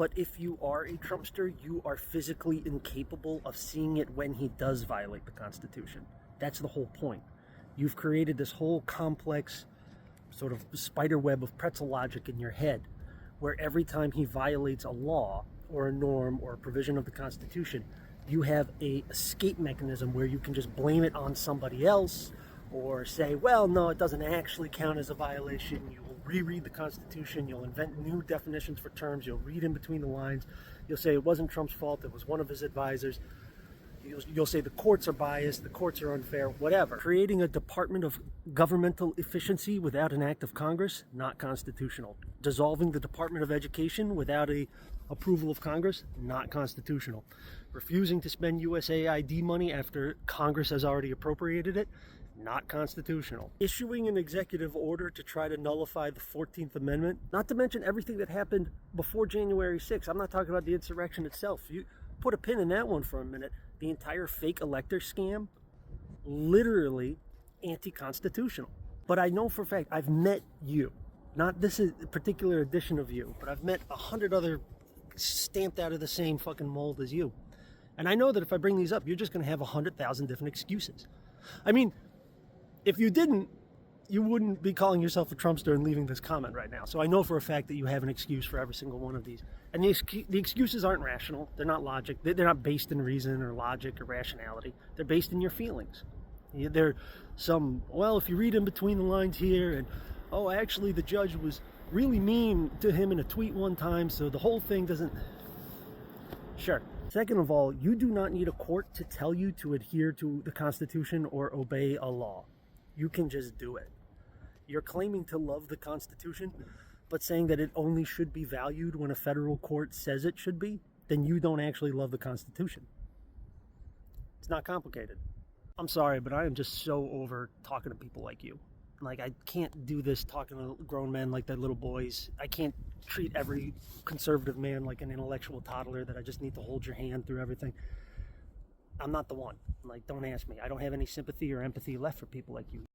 But if you are a Trumpster, you are physically incapable of seeing it when he does violate the Constitution. That's the whole point. You've created this whole complex sort of spider web of pretzel logic in your head, where every time he violates a law or a norm or a provision of the Constitution, you have a escape mechanism where you can just blame it on somebody else or say, well, no, it doesn't actually count as a violation. You will reread the Constitution. You'll invent new definitions for terms. You'll read in between the lines. You'll say it wasn't Trump's fault. It was one of his advisors. You'll say the courts are biased, the courts are unfair, whatever. Creating a Department of Governmental Efficiency without an act of Congress, not constitutional. Dissolving the Department of Education without a approval of Congress, not constitutional. Refusing to spend USAID money after Congress has already appropriated it, not constitutional. Issuing an executive order to try to nullify the 14th Amendment, not to mention everything that happened before January 6th. I'm not talking about the insurrection itself. You put a pin in that one for a minute. The entire fake elector scam, literally anti-constitutional. But I know for a fact, I've met you. Not this particular edition of you, but I've met 100 other stamped out of the same fucking mold as you. And I know that if I bring these up, you're just going to have 100,000 different excuses. I mean, if you didn't, you wouldn't be calling yourself a Trumpster and leaving this comment right now. So I know for a fact that you have an excuse for every single one of these. And the excuses aren't rational. They're not logic. They're not based in reason or logic or rationality. They're based in your feelings. They're some, well, if you read in between the lines here, and, oh, actually the judge was really mean to him in a tweet one time, so the whole thing doesn't... Sure. Second of all, you do not need a court to tell you to adhere to the Constitution or obey a law. You can just do it. You're claiming to love the Constitution, but saying that it only should be valued when a federal court says it should be, then you don't actually love the Constitution. It's not complicated. I'm sorry, but I am just so over talking to people like you. Like, I can't do this talking to grown men like they're little boys. I can't treat every conservative man like an intellectual toddler that I just need to hold your hand through everything. I'm not the one. Like, don't ask me. I don't have any sympathy or empathy left for people like you.